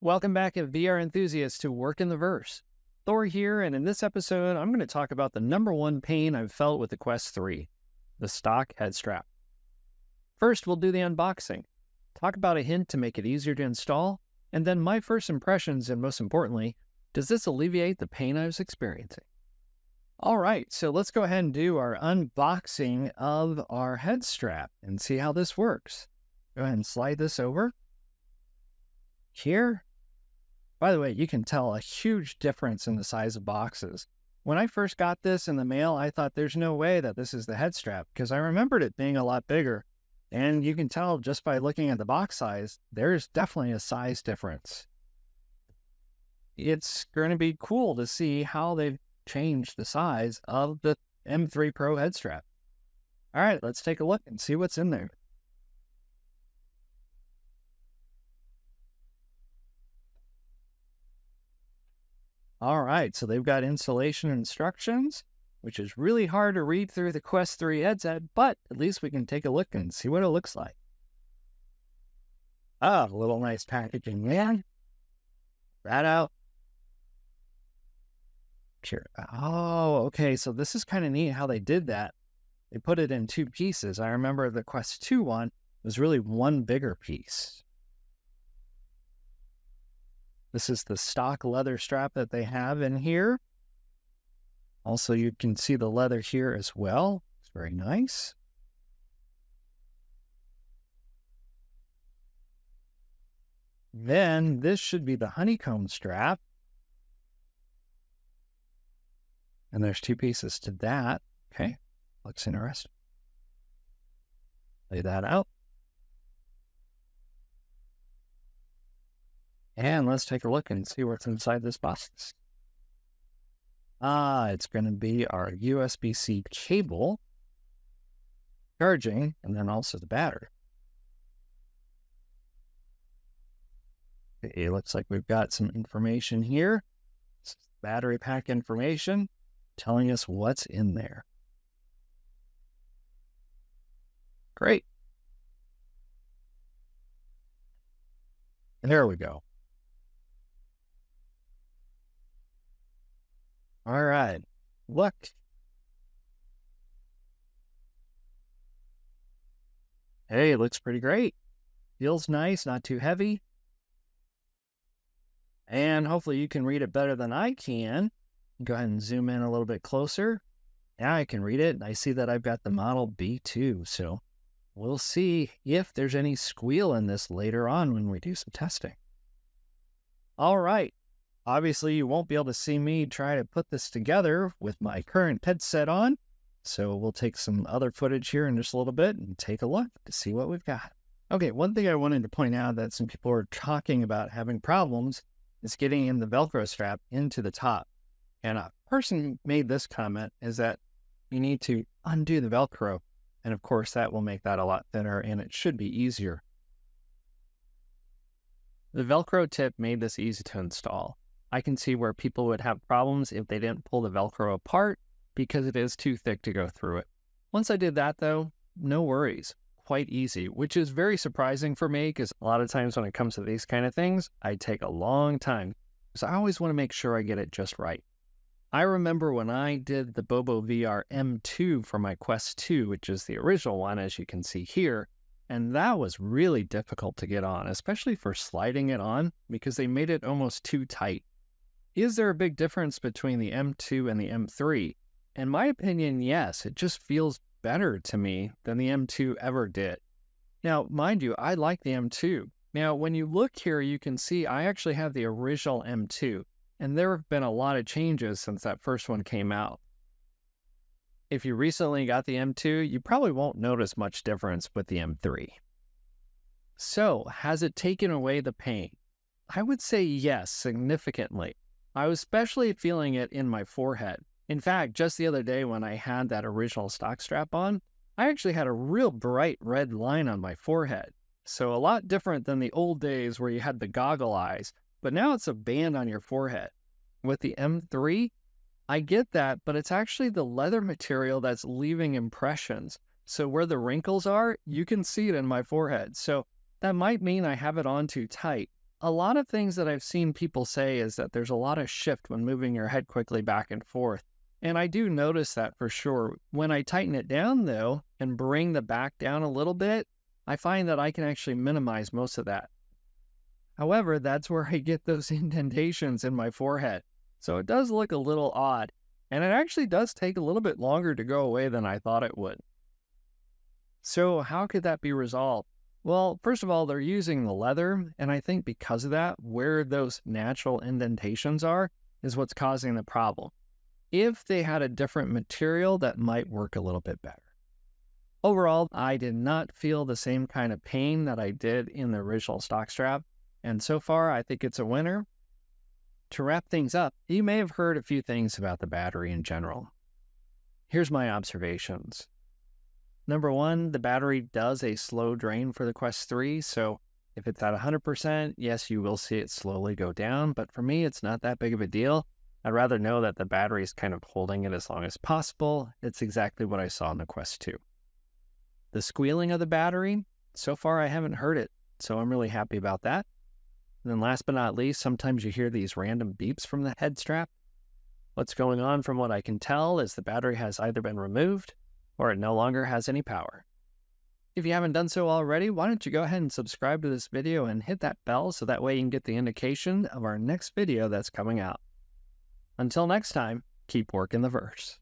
Welcome back at VR enthusiasts to Work in the Verse. Thor here, and in this episode, I'm going to talk about the number one pain I've felt with the Quest 3, the stock head strap. First, we'll do the unboxing, talk about a hint to make it easier to install, and then my first impressions, and most importantly, does this alleviate the pain I was experiencing? All right, so let's go ahead and do our unboxing of our head strap and see how this works. Go ahead and slide this over. Here, by the way, you can tell a huge difference in the size of boxes. When I first got this in the mail, I thought there's no way that this is the head strap because I remembered it being a lot bigger. And you can tell just by looking at the box size, there's definitely a size difference. It's going to be cool to see how they've changed the size of the M3 Pro head strap. All right, let's take a look and see what's in there. All right, so they've got installation instructions, which is really hard to read through the Quest 3 headset, but at least we can take a look and see what it looks like. Ah, a little nice packaging, man. That out. Sure. Oh, okay, so this is kind of neat how they did that. They put it in two pieces. I remember the Quest 2 one was really one bigger piece. This is the stock leather strap that they have in here. Also, you can see the leather here as well. It's very nice. Then this should be the honeycomb strap. And there's two pieces to that. Okay, looks interesting. Lay that out. And let's take a look and see what's inside this box. It's going to be our USB-C cable, charging, and then also the battery. It looks like we've got some information here. This is battery pack information telling us what's in there. Great. And there we go. All right, look. Hey, it looks pretty great. Feels nice, not too heavy. And hopefully you can read it better than I can. Go ahead and zoom in a little bit closer. Now I can read it. I see that I've got the model B2, so we'll see if there's any squeal in this later on when we do some testing. All right. Obviously, you won't be able to see me try to put this together with my current headset on. So we'll take some other footage here in just a little bit and take a look to see what we've got. Okay, one thing I wanted to point out that some people are talking about having problems is getting in the Velcro strap into the top. And a person made this comment is that you need to undo the Velcro. And of course, that will make that a lot thinner and it should be easier. The Velcro tip made this easy to install. I can see where people would have problems if they didn't pull the Velcro apart because it is too thick to go through it. Once I did that though, no worries, quite easy, which is very surprising for me because a lot of times when it comes to these kind of things, I take a long time because I always want to make sure I get it just right. I remember when I did the BoboVR M2 for my Quest 2, which is the original one as you can see here, and that was really difficult to get on, especially for sliding it on because they made it almost too tight. Is there a big difference between the M2 and the M3? In my opinion, yes. It just feels better to me than the M2 ever did. Now, mind you, I like the M2. Now, when you look here, you can see I actually have the original M2, and there have been a lot of changes since that first one came out. If you recently got the M2, you probably won't notice much difference with the M3. So, has it taken away the pain? I would say yes, significantly. I was especially feeling it in my forehead. In fact, just the other day when I had that original stock strap on, I actually had a real bright red line on my forehead. So a lot different than the old days where you had the goggle eyes, but now it's a band on your forehead. With the M3, I get that, but it's actually the leather material that's leaving impressions. So where the wrinkles are, you can see it in my forehead. So that might mean I have it on too tight. A lot of things that I've seen people say is that there's a lot of shift when moving your head quickly back and forth. And I do notice that for sure. When I tighten it down though, and bring the back down a little bit, I find that I can actually minimize most of that. However, that's where I get those indentations in my forehead. So it does look a little odd, and it actually does take a little bit longer to go away than I thought it would. So how could that be resolved? Well, first of all, they're using the leather, and I think because of that, where those natural indentations are is what's causing the problem. If they had a different material, that might work a little bit better. Overall, I did not feel the same kind of pain that I did in the original stock strap, and so far I think it's a winner. To wrap things up, you may have heard a few things about the battery in general. Here's my observations. Number one, the battery does a slow drain for the Quest 3, so if it's at 100%, yes, you will see it slowly go down, but for me, it's not that big of a deal. I'd rather know that the battery is kind of holding it as long as possible. It's exactly what I saw in the Quest 2. The squealing of the battery, so far I haven't heard it, so I'm really happy about that. And then last but not least, sometimes you hear these random beeps from the head strap. What's going on from what I can tell is the battery has either been removed or it no longer has any power. If you haven't done so already, why don't you go ahead and subscribe to this video and hit that bell so that way you can get the indication of our next video that's coming out. Until next time, keep working the verse.